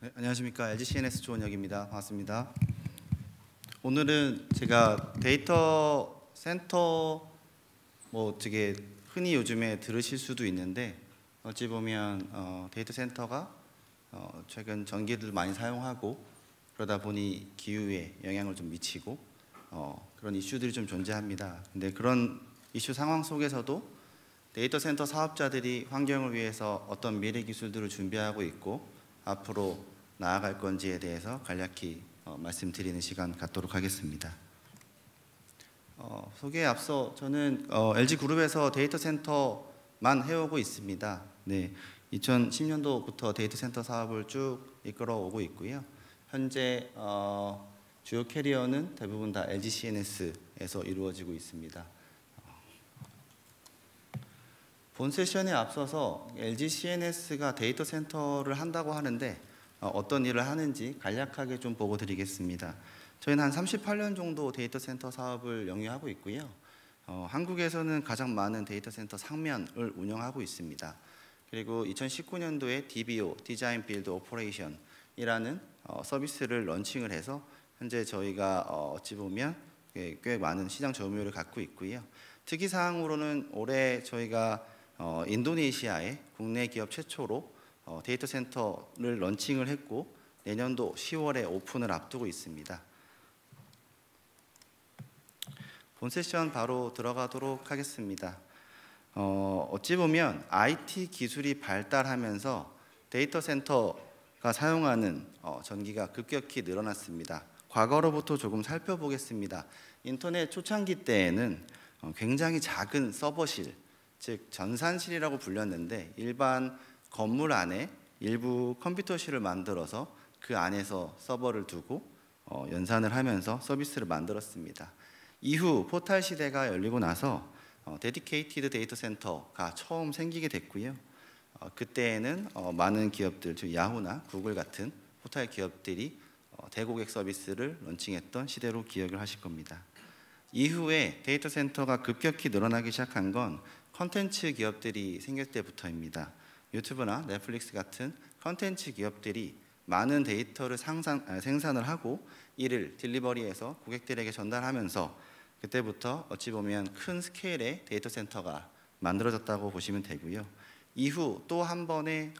네, 안녕하십니까. LG CNS 조원혁입니다. 반갑습니다. 오늘은 제가 데이터 센터 되게 흔히 요즘에 들으실 수도 있는데 어찌 보면 데이터 센터가 최근 전기를 많이 사용하고 그러다 보니 기후에 영향을 좀 미치고 그런 이슈들이 좀 존재합니다. 근데 그런 이슈 상황 속에서도 데이터 센터 사업자들이 환경을 위해서 어떤 미래 기술들을 준비하고 있고 앞으로 나아갈 건지에 대해서 간략히 말씀드리는 시간 갖도록 하겠습니다. 소개에 앞서 저는 LG그룹에서 데이터 센터만 해오고 있습니다. 네, 2010년도부터 데이터 센터 사업을 쭉 이끌어오고 있고요. 현재 주요 캐리어는 대부분 다 LG CNS에서 이루어지고 있습니다. 본 세션에 앞서서 LG CNS가 데이터 센터를 한다고 하는데 어떤 일을 하는지 간략하게 좀 보고 드리겠습니다. 저희는 한 38년 정도 데이터 센터 사업을 영위하고 있고요. 한국에서는 가장 많은 데이터 센터 상면을 운영하고 있습니다. 그리고 2019년도에 DBO, 디자인 빌드 오퍼레이션이라는 서비스를 런칭을 해서 현재 저희가 어찌 보면 꽤 많은 시장 점유율을 갖고 있고요. 특이사항으로는 올해 저희가 인도네시아의 국내 기업 최초로 데이터 센터를 런칭을 했고 내년도 10월에 오픈을 앞두고 있습니다. 본 세션 바로 들어가도록 하겠습니다. 어찌 보면 IT 기술이 발달하면서 데이터 센터가 사용하는 전기가 급격히 늘어났습니다. 과거로부터 조금 살펴보겠습니다. 인터넷 초창기 때에는 굉장히 작은 서버실, 즉 전산실이라고 불렸는데 일반 건물 안에 일부 컴퓨터실을 만들어서 그 안에서 서버를 두고 연산을 하면서 서비스를 만들었습니다. 이후 포탈 시대가 열리고 나서 데디케이티드 데이터 센터가 처음 생기게 됐고요. 그때에는 많은 기업들, 즉 야후나 구글 같은 포탈 기업들이 대고객 서비스를 런칭했던 시대로 기억을 하실 겁니다. 이후에 데이터 센터가 급격히 늘어나기 시작한 건 컨텐츠 기업들이 생길 때부터입니다. 유튜브나 넷플릭스 같은 컨텐츠 기업들이 많은 데이터를 생산을 하고 이를 딜리버리해서 고객들에게 전달하면서 그때부터 어찌 보면 큰 스케일의 데이터 센터가 만들어졌다고 보시면 되고요. 이후 또 한 번의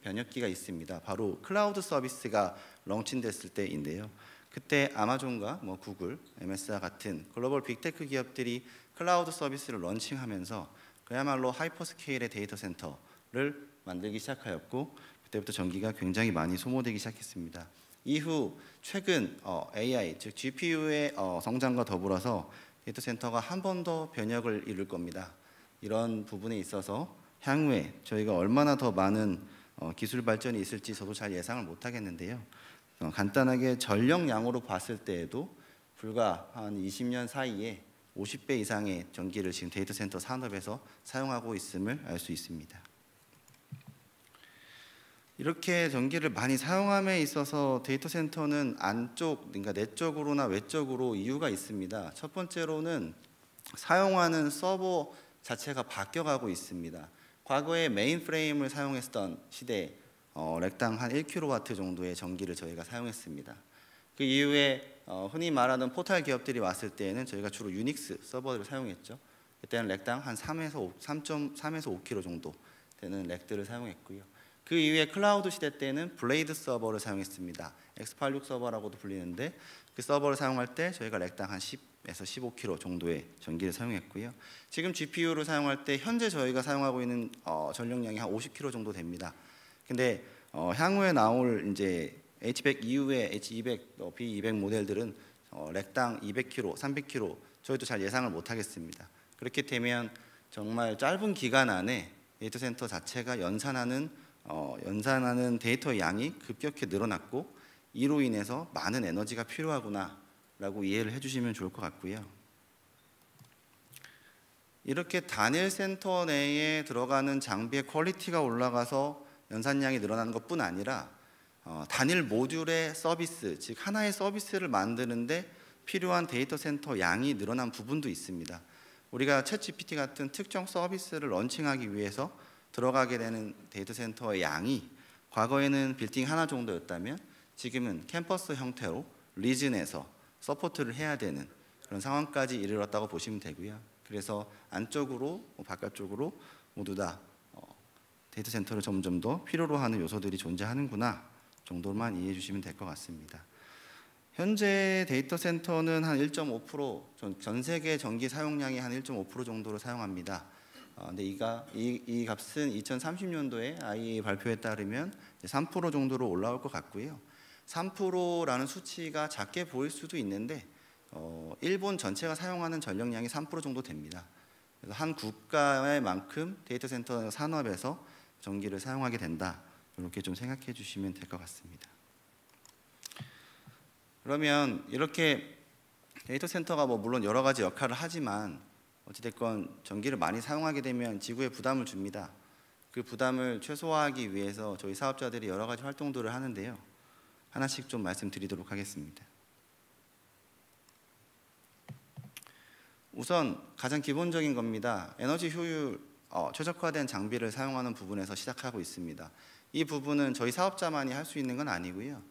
변혁기가 있습니다. 바로 클라우드 서비스가 런칭됐을 때인데요. 그때 아마존과 구글, MS와 같은 글로벌 빅테크 기업들이 클라우드 서비스를 런칭하면서 그야말로 하이퍼스케일의 데이터 센터를 만들기 시작하였고 그때부터 전기가 굉장히 많이 소모되기 시작했습니다. 이후 최근 AI, 즉 GPU의 성장과 더불어서 데이터 센터가 한 번 더 변혁을 이룰 겁니다. 이런 부분에 있어서 향후에 저희가 얼마나 더 많은 기술 발전이 있을지 저도 잘 예상을 못하겠는데요. 간단하게 전력량으로 봤을 때에도 불과 한 20년 사이에 50배 이상의 전기를 지금 데이터 센터 산업에서 사용하고 있음을 알 수 있습니다. 이렇게 전기를 많이 사용함에 있어서 데이터 센터는 안쪽, 그러니까 내적으로나 외적으로 이유가 있습니다. 첫 번째로는 사용하는 서버 자체가 바뀌어가고 있습니다. 과거에 메인프레임을 사용했던 시대에 렉당 한 1kW 정도의 전기를 저희가 사용했습니다. 그 이후에 흔히 말하는 포탈 기업들이 왔을 때에는 저희가 주로 유닉스 서버를 사용했죠. 그때는 렉당 한 3.3에서 5kg 정도 되는 렉들을 사용했고요. 그 이후에 클라우드 시대 때는 블레이드 서버를 사용했습니다. X86 서버라고도 불리는데 그 서버를 사용할 때 저희가 렉당 한 10에서 15kg 정도의 전기를 사용했고요. 지금 GPU를 사용할 때 현재 저희가 사용하고 있는 전력량이 한 50kg 정도 됩니다. 근데 향후에 나올 이제 H100 이후에 H200, B200 모델들은 렉당 200kg, 300kg 저희도 잘 예상을 못하겠습니다. 그렇게 되면 정말 짧은 기간 안에 데이터 센터 자체가 연산하는 데이터 양이 급격히 늘어났고 이로 인해서 많은 에너지가 필요하구나 라고 이해를 해주시면 좋을 것 같고요. 이렇게 단일 센터 내에 들어가는 장비의 퀄리티가 올라가서 연산량이 늘어나는 것뿐 아니라 단일 모듈의 서비스, 즉 하나의 서비스를 만드는데 필요한 데이터 센터 양이 늘어난 부분도 있습니다. 우리가 챗GPT 같은 특정 서비스를 런칭하기 위해서 들어가게 되는 데이터 센터의 양이 과거에는 빌딩 하나 정도였다면 지금은 캠퍼스 형태로 리즌에서 서포트를 해야 되는 그런 상황까지 이르렀다고 보시면 되고요. 그래서 안쪽으로 바깥쪽으로 모두 다 데이터 센터를 점점 더 필요로 하는 요소들이 존재하는구나 정도만 이해해 주시면 될 것 같습니다. 현재 데이터 센터는 한 1.5%, 전 세계 전기 사용량의 한 1.5% 정도로 사용합니다. 근데 이 값은 2030년도에 IEA 발표에 따르면 3% 정도로 올라올 것 같고요. 3%라는 수치가 작게 보일 수도 있는데 일본 전체가 사용하는 전력량이 3% 정도 됩니다. 그래서 한 국가의 만큼 데이터 센터 산업에서 전기를 사용하게 된다. 이렇게 좀 생각해 주시면 될 것 같습니다. 그러면 이렇게 데이터 센터가 물론 여러 가지 역할을 하지만 어찌됐건 전기를 많이 사용하게 되면 지구에 부담을 줍니다. 그 부담을 최소화하기 위해서 저희 사업자들이 여러 가지 활동들을 하는데요. 하나씩 좀 말씀드리도록 하겠습니다. 우선 가장 기본적인 겁니다. 에너지 효율 최적화된 장비를 사용하는 부분에서 시작하고 있습니다. 이 부분은 저희 사업자만이 할 수 있는 건 아니고요.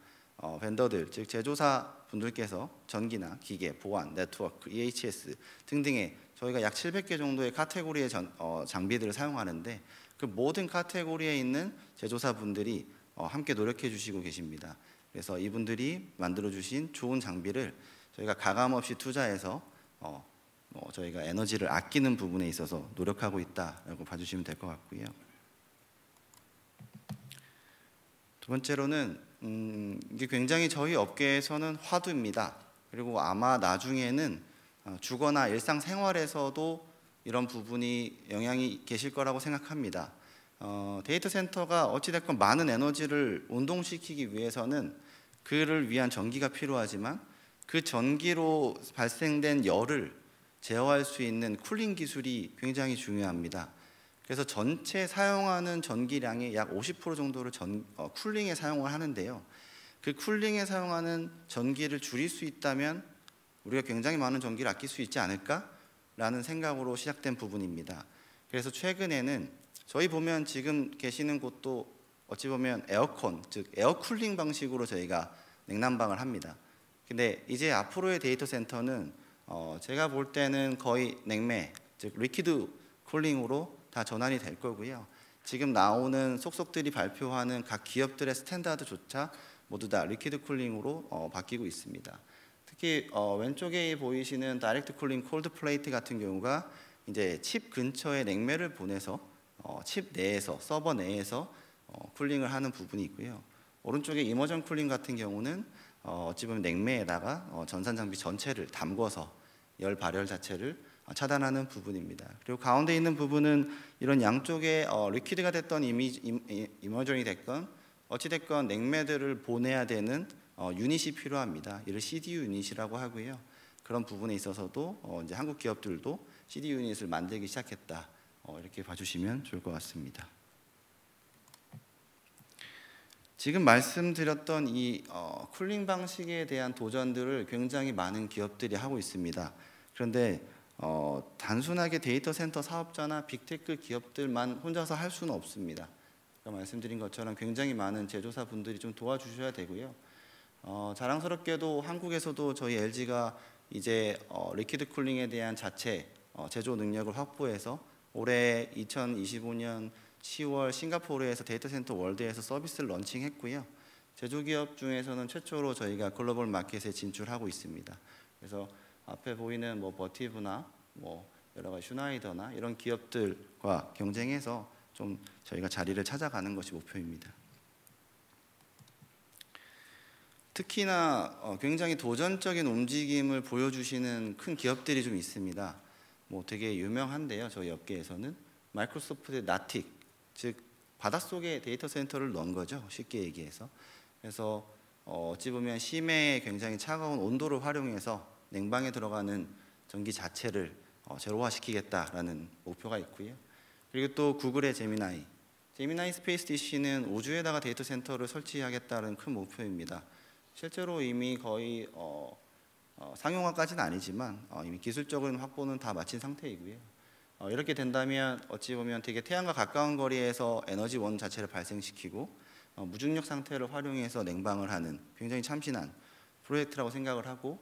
벤더들, 즉 제조사 분들께서 전기나 기계, 보안, 네트워크, EHS 등등의 저희가 약 700개 정도의 카테고리의 장비들을 사용하는데 그 모든 카테고리에 있는 제조사 분들이 함께 노력해 주시고 계십니다. 그래서 이분들이 만들어 주신 좋은 장비를 저희가 가감 없이 투자해서 저희가 에너지를 아끼는 부분에 있어서 노력하고 있다라고 봐주시면 될 것 같고요. 두 번째로는 이게 굉장히 저희 업계에서는 화두입니다. 그리고 아마 나중에는 주거나 일상생활에서도 이런 부분이 영향이 계실 거라고 생각합니다. 데이터 센터가 어찌됐건 많은 에너지를 운동시키기 위해서는 그를 위한 전기가 필요하지만 그 전기로 발생된 열을 제어할 수 있는 쿨링 기술이 굉장히 중요합니다. 그래서 전체 사용하는 전기량의 약 50% 정도를 쿨링에 사용을 하는데요. 그 쿨링에 사용하는 전기를 줄일 수 있다면 우리가 굉장히 많은 전기를 아낄 수 있지 않을까라는 생각으로 시작된 부분입니다. 그래서 최근에는 저희 보면 지금 계시는 곳도 어찌 보면 에어컨, 즉 에어쿨링 방식으로 저희가 냉난방을 합니다. 근데 이제 앞으로의 데이터 센터는 제가 볼 때는 거의 냉매, 즉 리퀴드 쿨링으로 다 전환이 될 거고요. 지금 나오는 속속들이 발표하는 각 기업들의 스탠다드조차 모두 다 리퀴드 쿨링으로 바뀌고 있습니다. 특히 왼쪽에 보이시는 다이렉트 쿨링 콜드 플레이트 같은 경우가 이제 칩 근처에 냉매를 보내서 칩 내에서 서버 내에서 쿨링을 하는 부분이 있고요. 오른쪽에 이머전 쿨링 같은 경우는 어찌 보면 냉매에다가 전산 장비 전체를 담궈서 열 발열 자체를 차단하는 부분입니다. 그리고 가운데 있는 부분은 이런 양쪽에 리퀴드가 됐던 이머전이 됐건 어찌됐건 냉매들을 보내야 되는 유닛이 필요합니다. 이를 CDU 유닛이라고 하고요. 그런 부분에 있어서도 이제 한국 기업들도 CDU 유닛을 만들기 시작했다. 이렇게 봐주시면 좋을 것 같습니다. 지금 말씀드렸던 이 쿨링 방식에 대한 도전들을 굉장히 많은 기업들이 하고 있습니다. 그런데 단순하게 데이터 센터 사업자나 빅테크 기업들만 혼자서 할 수는 없습니다. 말씀드린 것처럼 굉장히 많은 제조사 분들이 좀 도와주셔야 되고요. 자랑스럽게도 한국에서도 저희 LG가 이제 리퀴드 쿨링에 대한 자체 제조 능력을 확보해서 올해 2025년 10월 싱가포르에서 데이터 센터 월드에서 서비스를 런칭했고요. 제조기업 중에서는 최초로 저희가 글로벌 마켓에 진출하고 있습니다. 그래서 앞에 보이는 버티브나 여러 가지 슈나이더나 이런 기업들과 경쟁해서 좀 저희가 자리를 찾아가는 것이 목표입니다. 특히나 굉장히 도전적인 움직임을 보여주시는 큰 기업들이 좀 있습니다. 되게 유명한데요. 저희 업계에서는 마이크로소프트의 나틱, 즉 바닷속에 데이터 센터를 넣은 거죠. 쉽게 얘기해서. 그래서 어찌 보면 심해의 굉장히 차가운 온도를 활용해서 냉방에 들어가는 전기 자체를 제로화시키겠다라는 목표가 있고요. 그리고 또 구글의 제미나이 스페이스 DC는 우주에다가 데이터 센터를 설치하겠다는 큰 목표입니다. 실제로 이미 거의 상용화까지는 아니지만 이미 기술적인 확보는 다 마친 상태이고요. 이렇게 된다면 어찌 보면 되게 태양과 가까운 거리에서 에너지원 자체를 발생시키고 무중력 상태를 활용해서 냉방을 하는 굉장히 참신한 프로젝트라고 생각을 하고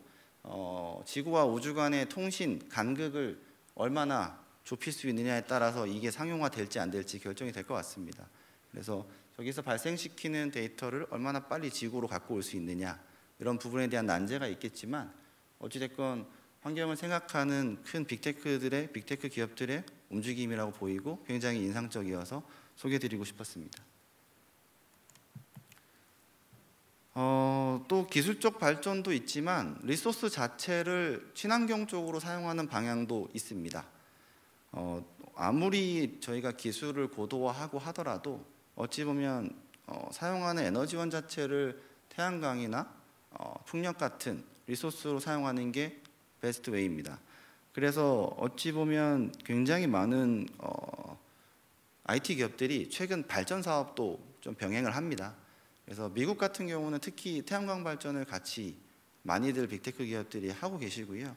지구와 우주 간의 통신 간극을 얼마나 좁힐 수 있느냐에 따라서 이게 상용화될지 안 될지 결정이 될 것 같습니다. 그래서 저기서 발생시키는 데이터를 얼마나 빨리 지구로 갖고 올 수 있느냐, 이런 부분에 대한 난제가 있겠지만 어찌됐건 환경을 생각하는 큰 빅테크 기업들의 움직임이라고 보이고 굉장히 인상적이어서 소개해드리고 싶었습니다. 또 기술적 발전도 있지만 리소스 자체를 친환경 쪽으로 사용하는 방향도 있습니다. 아무리 저희가 기술을 고도화하고 하더라도 어찌 보면 사용하는 에너지원 자체를 태양광이나 풍력 같은 리소스로 사용하는 게 베스트 웨이입니다. 그래서 어찌 보면 굉장히 많은 IT 기업들이 최근 발전 사업도 좀 병행을 합니다. 그래서 미국 같은 경우는 특히 태양광 발전을 같이 많이들 빅테크 기업들이 하고 계시고요.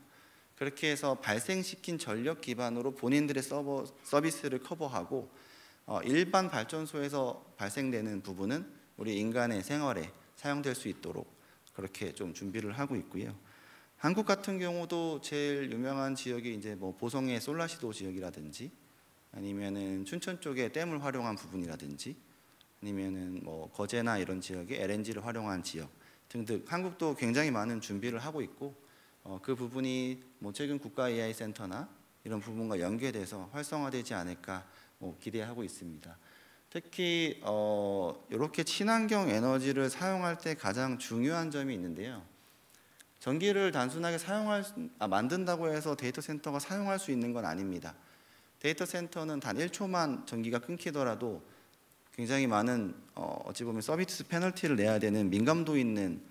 그렇게 해서 발생시킨 전력 기반으로 본인들의 서비스를 커버하고 일반 발전소에서 발생되는 부분은 우리 인간의 생활에 사용될 수 있도록 그렇게 좀 준비를 하고 있고요. 한국 같은 경우도 제일 유명한 지역이 이제 뭐 보성의 솔라시도 지역이라든지 아니면은 춘천 쪽에 댐을 활용한 부분이라든지 아니면은 뭐 거제나 이런 지역에 LNG를 활용한 지역 등등 한국도 굉장히 많은 준비를 하고 있고 그 부분이 뭐 최근 국가 AI 센터나 이런 부분과 연계돼서 활성화되지 않을까 기대하고 있습니다. 특히 이렇게 친환경 에너지를 사용할 때 가장 중요한 점이 있는데요. 전기를 단순하게 만든다고 해서 데이터 센터가 사용할 수 있는 건 아닙니다. 데이터 센터는 단 1초만 전기가 끊기더라도 굉장히 많은 어찌 보면 서비스 페널티를 내야 되는 민감도 있는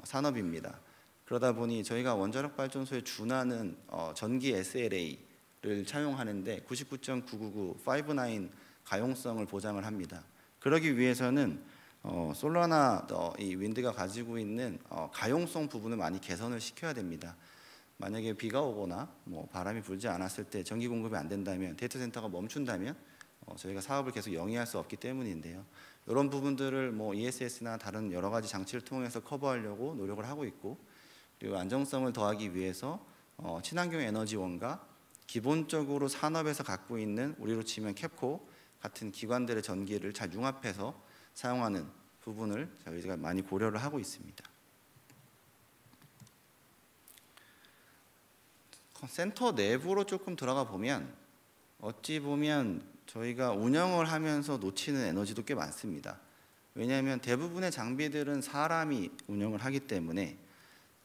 산업입니다. 그러다 보니 저희가 원자력 발전소에 준하는 전기 SLA를 차용하는데 99.99959 가용성을 보장을 합니다. 그러기 위해서는 솔라나 이 윈드가 가지고 있는 가용성 부분을 많이 개선을 시켜야 됩니다. 만약에 비가 오거나 뭐 바람이 불지 않았을 때 전기 공급이 안 된다면 데이터 센터가 멈춘다면 저희가 사업을 계속 영위할 수 없기 때문인데요. 이런 부분들을 뭐 ESS나 다른 여러 가지 장치를 통해서 커버하려고 노력을 하고 있고 그리고 안정성을 더하기 위해서 친환경 에너지원과 기본적으로 산업에서 갖고 있는 우리로 치면 캡코 같은 기관들의 전기를 잘 융합해서 사용하는 부분을 저희가 많이 고려를 하고 있습니다. 센터 내부로 조금 들어가 보면 어찌 보면 저희가 운영을 하면서 놓치는 에너지도 꽤 많습니다. 왜냐하면 대부분의 장비들은 사람이 운영을 하기 때문에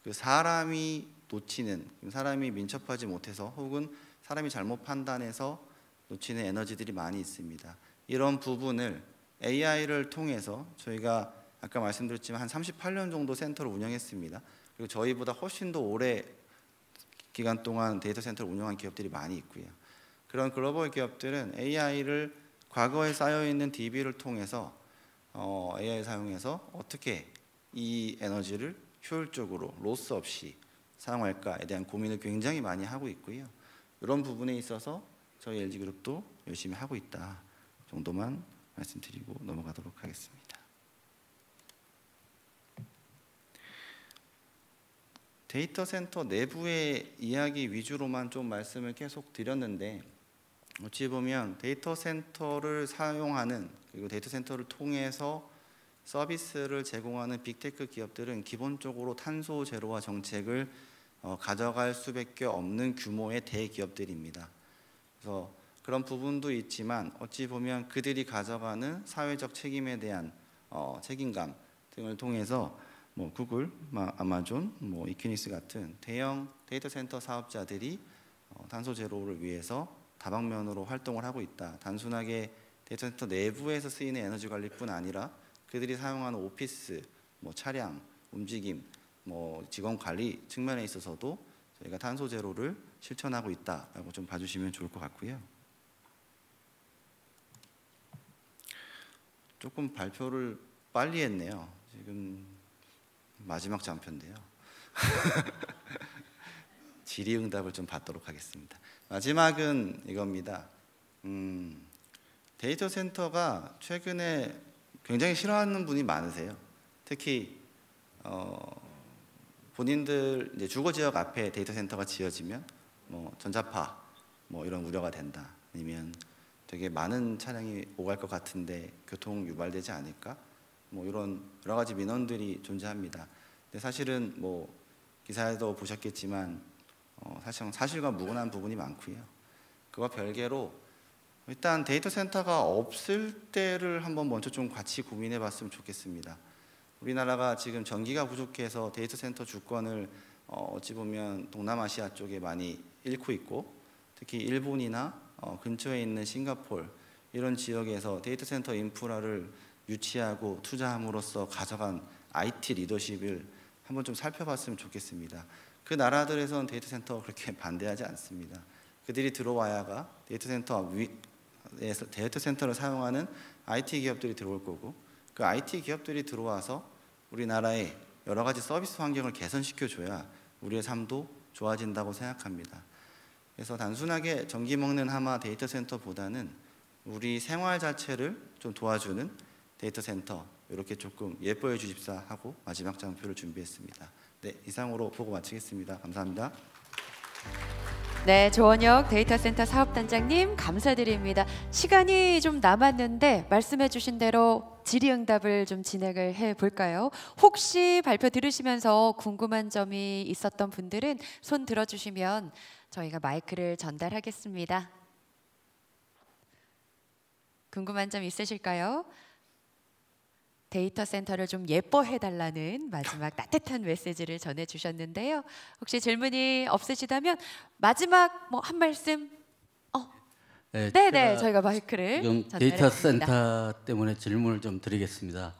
그 사람이 놓치는, 사람이 민첩하지 못해서 혹은 사람이 잘못 판단해서 놓치는 에너지들이 많이 있습니다. 이런 부분을 AI를 통해서 저희가 아까 말씀드렸지만 한 38년 정도 센터를 운영했습니다. 그리고 저희보다 훨씬 더 오래 기간 동안 데이터 센터를 운영한 기업들이 많이 있고요. 그런 글로벌 기업들은 AI를 과거에 쌓여있는 DB를 통해서 AI 사용해서 어떻게 이 에너지를 효율적으로 로스 없이 사용할까에 대한 고민을 굉장히 많이 하고 있고요. 이런 부분에 있어서 저희 LG그룹도 열심히 하고 있다 정도만 말씀드리고 넘어가도록 하겠습니다. 데이터 센터 내부의 이야기 위주로만 좀 말씀을 계속 드렸는데 어찌 보면 데이터 센터를 사용하는 그리고 데이터 센터를 통해서 서비스를 제공하는 빅테크 기업들은 기본적으로 탄소 제로화 정책을 가져갈 수밖에 없는 규모의 대기업들입니다. 그래서 그런 부분도 있지만 어찌 보면 그들이 가져가는 사회적 책임에 대한 책임감 등을 통해서 뭐 구글, 아마존, 뭐 이퀴니스 같은 대형 데이터 센터 사업자들이 탄소 제로를 위해서 다방면으로 활동을 하고 있다. 단순하게 데이터 센터 내부에서 쓰이는 에너지 관리뿐 아니라 그들이 사용하는 오피스, 뭐 차량, 움직임, 뭐 직원 관리 측면에 있어서도 저희가 탄소 제로를 실천하고 있다라고 좀 봐주시면 좋을 것 같고요. 조금 발표를 빨리 했네요. 지금 마지막 장표인데요. 질의응답을 좀 받도록 하겠습니다. 마지막은 이겁니다. 데이터 센터가 최근에 굉장히 싫어하는 분이 많으세요. 특히 본인들 이제 주거 지역 앞에 데이터 센터가 지어지면 뭐 전자파 뭐 이런 우려가 된다. 아니면 되게 많은 차량이 오갈 것 같은데 교통 유발되지 않을까? 뭐 이런 여러 가지 민원들이 존재합니다. 근데 사실은 뭐 기사에도 보셨겠지만 사실과 무관한 부분이 많고요. 그와 별개로 일단 데이터 센터가 없을 때를 한번 먼저 좀 같이 고민해 봤으면 좋겠습니다. 우리나라가 지금 전기가 부족해서 데이터 센터 주권을 어찌 보면 동남아시아 쪽에 많이 잃고 있고, 특히 일본이나 근처에 있는 싱가포르 이런 지역에서 데이터 센터 인프라를 유치하고 투자함으로써 가져간 IT 리더십을 한번 좀 살펴봤으면 좋겠습니다. 그 나라들에서는 데이터 센터 그렇게 반대하지 않습니다. 그들이 들어와야가 데이터 센터를 사용하는 IT 기업들이 들어올 거고, 그 IT 기업들이 들어와서 우리나라의 여러 가지 서비스 환경을 개선시켜줘야 우리의 삶도 좋아진다고 생각합니다. 그래서 단순하게 전기 먹는 하마 데이터 센터보다는 우리 생활 자체를 좀 도와주는 데이터 센터, 이렇게 조금 예뻐해 주십사 하고 마지막 장표를 준비했습니다. 네, 이상으로 보고 마치겠습니다. 감사합니다. 네, 조원혁 데이터 센터 사업단장님 감사드립니다. 시간이 좀 남았는데 말씀해 주신 대로 질의응답을 좀 진행을 해 볼까요? 혹시 발표 들으시면서 궁금한 점이 있었던 분들은 손 들어주시면 저희가 마이크를 전달하겠습니다. 궁금한 점 있으실까요? 데이터 센터를 좀 예뻐해달라는 마지막 따뜻한 메시지를 전해주셨는데요. 혹시 질문이 없으시다면 마지막 뭐 한 말씀. 네네, 저희가 마이크를 지금 전달해 데이터 드립니다. 센터 때문에 질문을 좀 드리겠습니다.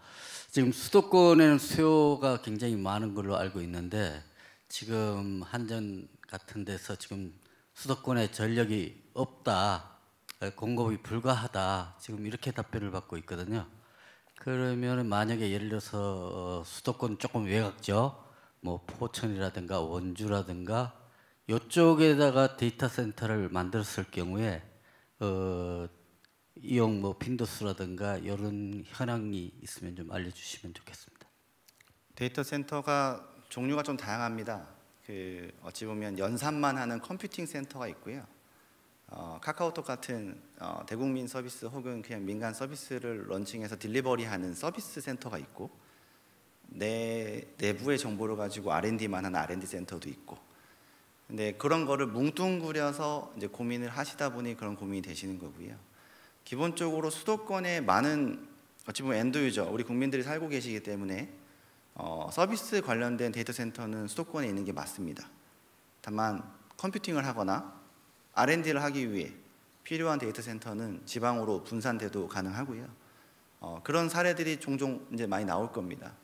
지금 수도권에는 수요가 굉장히 많은 걸로 알고 있는데, 지금 한전 같은 데서 지금 수도권에 전력이 없다, 공급이 불가하다, 지금 이렇게 답변을 받고 있거든요. 그러면 만약에 예를 들어서 수도권 조금 외곽죠, 뭐 포천이라든가 원주라든가 이쪽에다가 데이터 센터를 만들었을 경우에 이용 뭐 빈도수라든가 이런 현황이 있으면 좀 알려주시면 좋겠습니다. 데이터 센터가 종류가 좀 다양합니다. 어찌 보면 연산만 하는 컴퓨팅 센터가 있고요. 카카오톡 같은 대국민 서비스 혹은 그냥 민간 서비스를 런칭해서 딜리버리하는 서비스 센터가 있고, 내부의 정보를 가지고 R&D만 하는 R&D 센터도 있고. 근데 그런 거를 뭉뚱그려서 이제 고민을 하시다 보니 그런 고민이 되시는 거고요. 기본적으로 수도권에 많은 어찌 보면 엔드 유저, 우리 국민들이 살고 계시기 때문에 서비스 관련된 데이터 센터는 수도권에 있는 게 맞습니다. 다만 컴퓨팅을 하거나 R&D를 하기 위해 필요한 데이터 센터는 지방으로 분산돼도 가능하고요. 그런 사례들이 종종 이제 많이 나올 겁니다.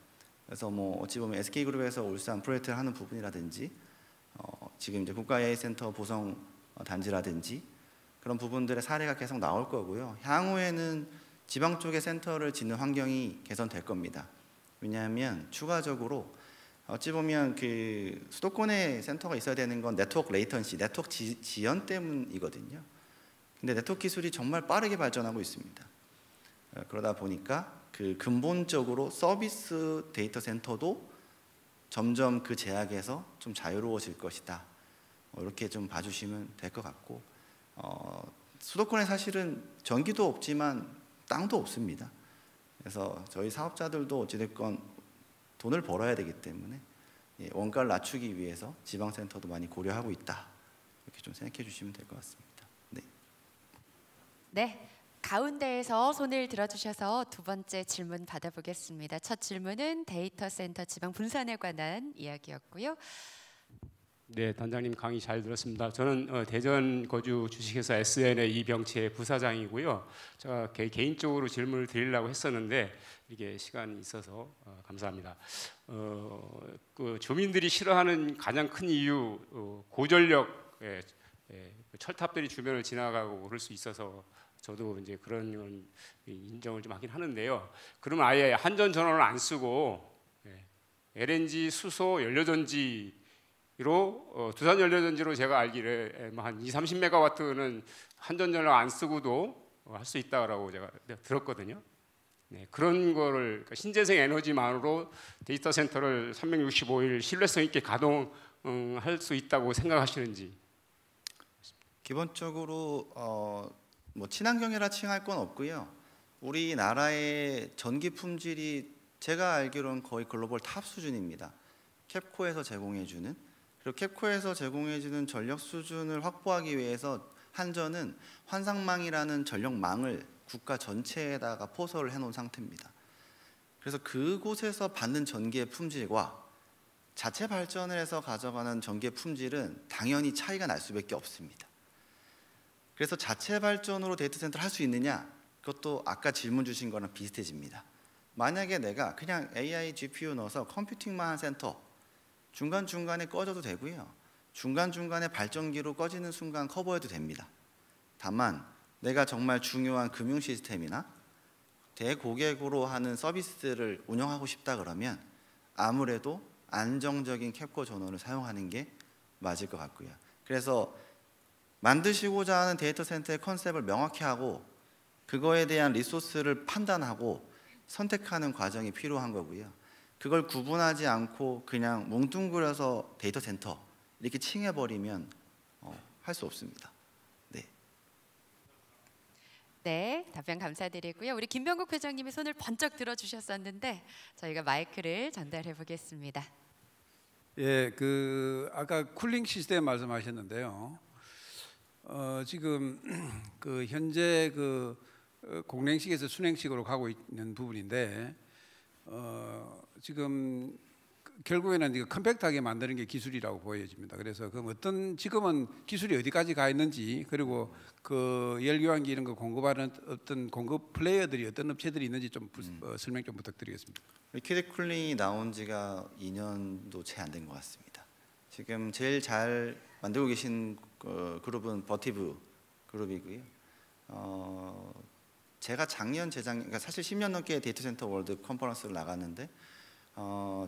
그래서 뭐 어찌 보면 SK그룹에서 울산 프로젝트를 하는 부분이라든지, 지금 이제 국가AI센터 보성 단지라든지 그런 부분들의 사례가 계속 나올 거고요. 향후에는 지방 쪽에 센터를 짓는 환경이 개선될 겁니다. 왜냐하면 추가적으로 어찌 보면 그 수도권에 센터가 있어야 되는 건 네트워크 레이턴시, 네트워크 지연 때문이거든요. 근데 네트워크 기술이 정말 빠르게 발전하고 있습니다. 그러다 보니까 그 근본적으로 서비스 데이터 센터도 점점 그 제약에서 좀 자유로워질 것이다. 이렇게 좀 봐주시면 될 것 같고, 수도권에 사실은 전기도 없지만 땅도 없습니다. 그래서 저희 사업자들도 어찌됐건 돈을 벌어야 되기 때문에 원가를 낮추기 위해서 지방센터도 많이 고려하고 있다. 이렇게 좀 생각해 주시면 될 것 같습니다. 네. 네, 가운데에서 손을 들어주셔서 두 번째 질문 받아보겠습니다. 첫 질문은 데이터 센터 지방 분산에 관한 이야기였고요. 네, 단장님 강의 잘 들었습니다. 저는 대전 거주 주식회사 SN의 이병채 부사장이고요. 제가 개인적으로 질문을 드리려고 했었는데 이게 시간이 있어서 감사합니다. 그 주민들이 싫어하는 가장 큰 이유, 고전력 철탑들이 주변을 지나가고 그럴 수 있어서 저도 이제 그런 인정을 좀 하긴 하는데요. 그러면 아예 한전 전원을 안 쓰고 LNG, 수소, 연료전지 두산 연료전지로 제가 알기를 한 30메가와트는 한전전력 안 쓰고도 할 수 있다라고 제가 들었거든요. 네, 그런 거를 그러니까 신재생 에너지만으로 데이터 센터를 365일 신뢰성 있게 가동할 수 있다고 생각하시는지. 기본적으로 뭐 친환경이라 칭할 건 없고요. 우리나라의 전기 품질이 제가 알기로는 거의 글로벌 탑 수준입니다. 캡코에서 제공해주는, 그리고 캡코에서 제공해주는 전력 수준을 확보하기 위해서 한전은 환상망이라는 전력망을 국가 전체에다가 포설을 해놓은 상태입니다. 그래서 그곳에서 받는 전기의 품질과 자체 발전을 해서 가져가는 전기의 품질은 당연히 차이가 날 수밖에 없습니다. 그래서 자체 발전으로 데이터 센터를 할 수 있느냐? 그것도 아까 질문 주신 거랑 비슷해집니다. 만약에 내가 그냥 AI, GPU 넣어서 컴퓨팅만 한 센터, 중간중간에 꺼져도 되고요. 중간중간에 발전기로 꺼지는 순간 커버해도 됩니다. 다만 내가 정말 중요한 금융 시스템이나 대고객으로 하는 서비스를 운영하고 싶다 그러면 아무래도 안정적인 캡코 전원을 사용하는 게 맞을 것 같고요. 그래서 만드시고자 하는 데이터 센터의 컨셉을 명확히 하고 그거에 대한 리소스를 판단하고 선택하는 과정이 필요한 거고요. 그걸 구분하지 않고 그냥 뭉뚱그려서 데이터 센터 이렇게 칭해버리면 할 수 없습니다. 네. 네, 답변 감사드리고요. 우리 김병국 회장님이 손을 번쩍 들어주셨었는데 저희가 마이크를 전달해 보겠습니다. 예, 아까 쿨링 시스템 말씀하셨는데요. 지금 현재 공냉식에서 순냉식으로 가고 있는 부분인데 지금 결국에는 이거 컴팩트하게 만드는 게 기술이라고 보여집니다. 그래서 그럼 지금은 기술이 어디까지 가 있는지, 그리고 열교환기 이런 거 공급하는 어떤 공급 플레이어들이 어떤 업체들이 있는지 좀 설명 좀 부탁드리겠습니다. 리퀴드 쿨링이 나온 지가 2년도 채 안 된 것 같습니다. 지금 제일 잘 만들고 계신 그룹은 버티브 그룹이고요. 제가 작년, 재작년, 그러니까 사실 10년 넘게 데이터 센터 월드 컨퍼런스를 나갔는데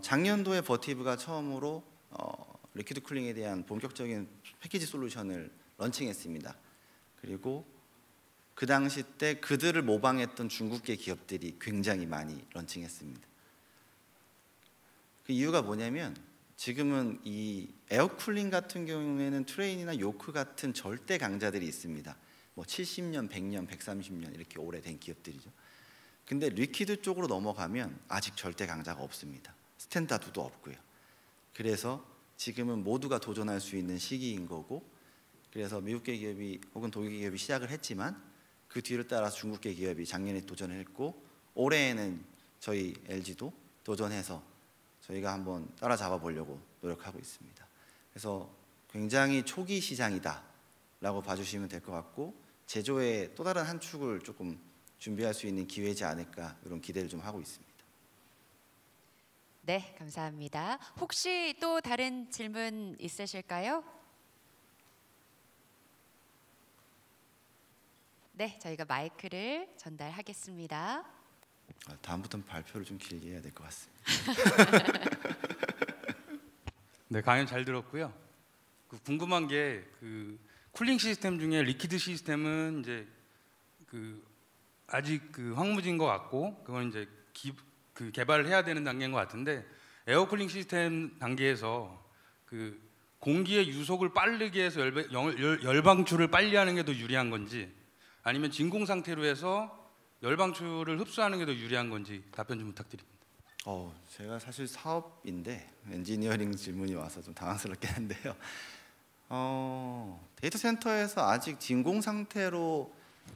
작년도에 버티브가 처음으로 리퀴드 쿨링에 대한 본격적인 패키지 솔루션을 런칭했습니다. 그리고 그 당시 때 그들을 모방했던 중국계 기업들이 굉장히 많이 런칭했습니다. 그 이유가 뭐냐면 지금은 이 에어쿨링 같은 경우에는 트레인이나 요크 같은 절대 강자들이 있습니다. 뭐 70년, 100년, 130년 이렇게 오래된 기업들이죠. 근데 리퀴드 쪽으로 넘어가면 아직 절대 강자가 없습니다. 스탠다드도 없고요. 그래서 지금은 모두가 도전할 수 있는 시기인 거고, 그래서 미국계 기업이 혹은 독일계 기업이 시작을 했지만 그 뒤를 따라서 중국계 기업이 작년에 도전을 했고 올해에는 저희 LG도 도전해서 저희가 한번 따라잡아 보려고 노력하고 있습니다. 그래서 굉장히 초기 시장이다라고 봐주시면 될 것 같고 제조의 또 다른 한 축을 조금 준비할 수 있는 기회지 않을까 이런 기대를 좀 하고 있습니다. 네, 감사합니다. 혹시 또 다른 질문 있으실까요? 네, 저희가 마이크를 전달하겠습니다. 다음부터는 발표를 좀 길게 해야 될 것 같습니다. 네, 강연 잘 들었고요. 궁금한 게 쿨링 시스템 중에 리퀴드 시스템은 이제 아직 황무지인 것 같고 그건 이제 개발을 해야 되는 단계인 것 같은데 에어쿨링 시스템 단계에서 공기의 유속을 빠르게 해서 열방출을 빨리 하는 게 더 유리한 건지 아니면 진공 상태로 해서 열방출을 흡수하는 게 더 유리한 건지 답변 좀 부탁드립니다. 제가 사실 사업인데 엔지니어링 질문이 와서 좀 당황스럽긴 한데요. 데이터 센터에서 아직 진공 상태로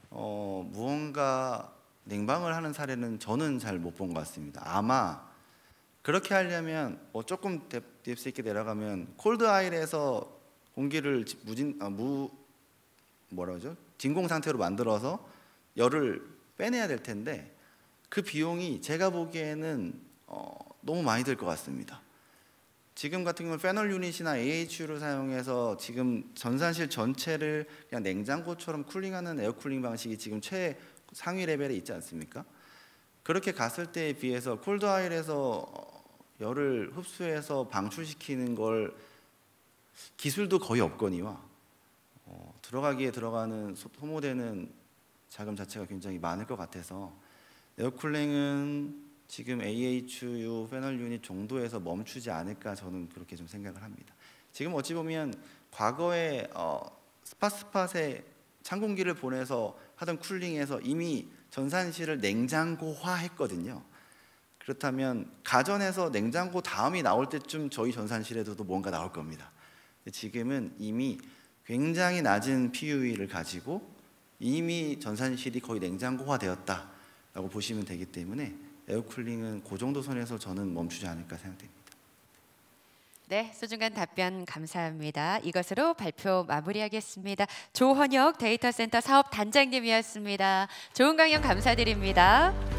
무언가 냉방을 하는 사례는 저는 잘 못 본 것 같습니다. 아마 그렇게 하려면 조금 딥스 있게 내려가면 콜드 아일에서 공기를 진공 상태로 만들어서 열을 빼내야 될 텐데 그 비용이 제가 보기에는 너무 많이 들 것 같습니다. 지금 같은 경우는 패널 유닛이나 AHU를 사용해서 지금 전산실 전체를 그냥 냉장고처럼 쿨링하는 에어쿨링 방식이 지금 최상위 레벨에 있지 않습니까? 그렇게 갔을 때에 비해서 콜드 아일에서 열을 흡수해서 방출시키는 걸 기술도 거의 없거니와 들어가기에 들어가는 소모되는 자금 자체가 굉장히 많을 것 같아서 에어쿨링은 지금 AHU 패널 유닛 정도에서 멈추지 않을까 저는 그렇게 좀 생각을 합니다. 지금 어찌 보면 과거에 스팟에 찬 공기를 보내서 하던 쿨링에서 이미 전산실을 냉장고화했거든요. 그렇다면 가전에서 냉장고 다음이 나올 때쯤 저희 전산실에도 뭔가 나올 겁니다. 지금은 이미 굉장히 낮은 PUE를 가지고 이미 전산실이 거의 냉장고화되었다라고 보시면 되기 때문에 에어쿨링은 그 정도 선에서 저는 멈추지 않을까 생각됩니다. 네, 소중한 답변 감사합니다. 이것으로 발표 마무리하겠습니다. 조헌혁 데이터센터 사업단장님이었습니다. 좋은 강연 감사드립니다.